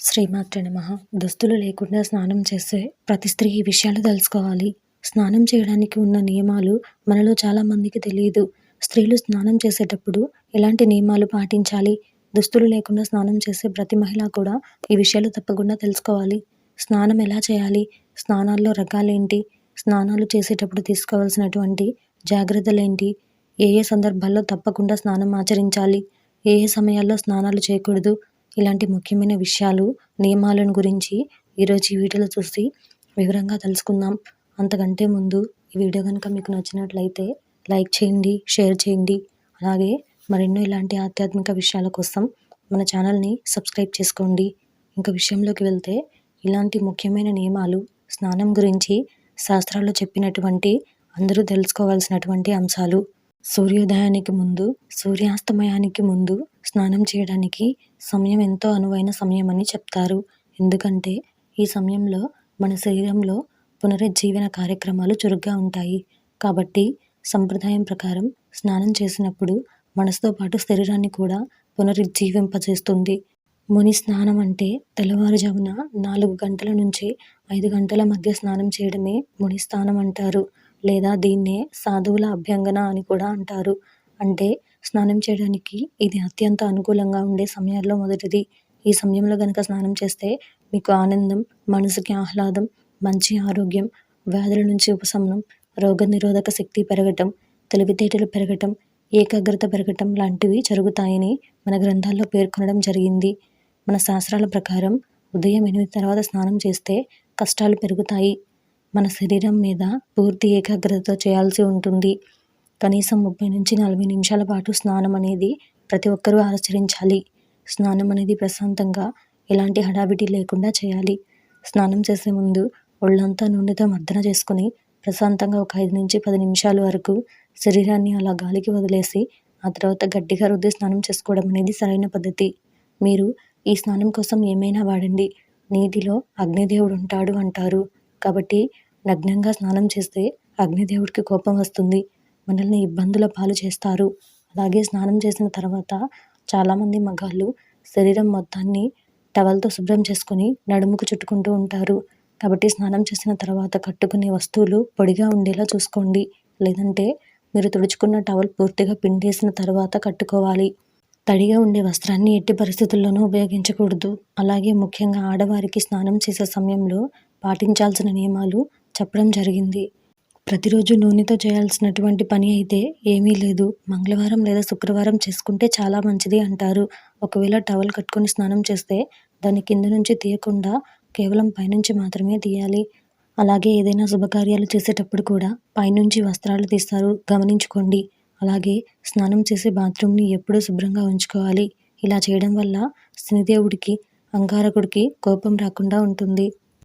శ్రీమాత్రే నమః. దుస్తులు లేకుండా స్నానం చేసే ప్రతి స్త్రీ ఈ విషయాలు తెలుసుకోవాలి. స్నానం చేయడానికి ఉన్న నియమాలు మనలో చాలా మందికి తెలియదు. స్త్రీలు స్నానం చేసేటప్పుడు ఎలాంటి నియమాలు పాటించాలి? దుస్తులు లేకుండా స్నానం చేసే ప్రతి మహిళ కూడా ఈ విషయాలు తప్పకుండా తెలుసుకోవాలి. స్నానం ఎలా చేయాలి? స్నానాల్లో రకాలేంటి? స్నానాలు చేసేటప్పుడు తీసుకోవాల్సినటువంటి జాగ్రత్తలేంటి? ఏ ఏ సందర్భాల్లో తప్పకుండా స్నానం ఆచరించాలి? ఏ ఏ సమయాల్లో స్నానాలు చేయకూడదు? ఇలాంటి ముఖ్యమైన విషయాలు, నియమాలను గురించి ఈరోజు ఈ వీడియోలో చూసి వివరంగా తెలుసుకుందాం. అంతకంటే ముందు ఈ వీడియో కనుక మీకు నచ్చినట్లయితే లైక్ చేయండి, షేర్ చేయండి. అలాగే మరెన్నో ఇలాంటి ఆధ్యాత్మిక విషయాల కోసం మన ఛానల్ని సబ్స్క్రైబ్ చేసుకోండి. ఇంకా విషయంలోకి వెళ్తే, ఇలాంటి ముఖ్యమైన నియమాలు స్నానం గురించి శాస్త్రాల్లో చెప్పినటువంటి అందరూ తెలుసుకోవాల్సినటువంటి అంశాలు. సూర్యోదయానికి ముందు, సూర్యాస్తమయానికి ముందు స్నానం చేయడానికి సమయం ఎంతో అనువైన సమయం అని చెప్తారు. ఎందుకంటే ఈ సమయంలో మన శరీరంలో పునరుజ్జీవన కార్యక్రమాలు చురుగ్గా ఉంటాయి. కాబట్టి సంప్రదాయం ప్రకారం స్నానం చేసినప్పుడు మనసుతో పాటు శరీరాన్ని కూడా పునరుజ్జీవింపజేస్తుంది. ముని స్నానం అంటే తెల్లవారుజామున 4 గంటల నుంచి 5 గంటల మధ్య స్నానం చేయడమే ముని స్నానం అంటారు. లేదా దీన్నే సాధువుల అభ్యంగన అని కూడా అంటారు. అంటే స్నానం చేయడానికి ఇది అత్యంత అనుకూలంగా ఉండే సమయాల్లో మొదటిది. ఈ సమయంలో గనక స్నానం చేస్తే మీకు ఆనందం, మనసుకి ఆహ్లాదం, మంచి ఆరోగ్యం, వ్యాధుల నుంచి ఉపశమనం, రోగనిరోధక శక్తి పెరగటం, తెలివితేటలు పెరగటం, ఏకాగ్రత పెరగటం లాంటివి జరుగుతాయని మన గ్రంథాల్లో పేర్కొనడం జరిగింది. మన శాస్త్రాల ప్రకారం ఉదయం 8 తర్వాత స్నానం చేస్తే కష్టాలు పెరుగుతాయి. మన శరీరం మీద పూర్తి ఏకాగ్రతతో చేయాల్సి ఉంటుంది. కనీసం 30 నుంచి 40 నిమిషాల పాటు స్నానం అనేది ప్రతి ఒక్కరూ ఆచరించాలి. స్నానం అనేది ప్రశాంతంగా, ఎలాంటి హడావిడి లేకుండా చేయాలి. స్నానం చేసే ముందు ఒళ్ళంతా నూనెతో మర్దన చేసుకుని ప్రశాంతంగా ఒక 5 నుంచి 10 నిమిషాల వరకు శరీరాన్ని అలా గాలికి వదిలేసి ఆ తర్వాత గట్టిగా రుద్ది స్నానం చేసుకోవడం అనేది సరైన పద్ధతి. మీరు ఈ స్నానం కోసం ఏమైనా వాడండి. నీటిలో అగ్నిదేవుడు ఉంటాడు అంటారు. కాబట్టి నగ్నంగా స్నానం చేస్తే అగ్నిదేవుడికి కోపం వస్తుంది. మనల్ని ఇబ్బందుల పాలు చేస్తారు. అలాగే స్నానం చేసిన తర్వాత చాలామంది మగాళ్ళు శరీరం మొత్తాన్ని టవల్తో శుభ్రం చేసుకొని నడుముకు చుట్టుకుంటూ ఉంటారు. కాబట్టి స్నానం చేసిన తర్వాత కట్టుకునే వస్తువులు పొడిగా ఉండేలా చూసుకోండి. లేదంటే మీరు తుడుచుకున్న టవల్ పూర్తిగా పిండేసిన తర్వాత కట్టుకోవాలి. తడిగా ఉండే వస్త్రాన్ని ఎట్టి పరిస్థితుల్లోనూ ఉపయోగించకూడదు. అలాగే ముఖ్యంగా ఆడవారికి స్నానం చేసే సమయంలో పాటించాల్సిన నియమాలు చెప్పడం జరిగింది. ప్రతిరోజు నూనెతో చేయాల్సినటువంటి పని అయితే ఏమీ లేదు. మంగళవారం లేదా శుక్రవారం చేసుకుంటే చాలా మంచిది అంటారు. ఒకవేళ టవల్ కట్టుకొని స్నానం చేస్తే దాన్ని కింద నుంచి తీయకుండా కేవలం పైనుంచి మాత్రమే తీయాలి. అలాగే ఏదైనా శుభకార్యాలు చేసేటప్పుడు కూడా పైనుంచి వస్త్రాలు తీస్తారు, గమనించుకోండి. అలాగే స్నానం చేసే బాత్రూమ్ని ఎప్పుడూ శుభ్రంగా ఉంచుకోవాలి. ఇలా చేయడం వల్ల శనిదేవుడికి, అంగారకుడికి కోపం రాకుండా ఉంటుంది.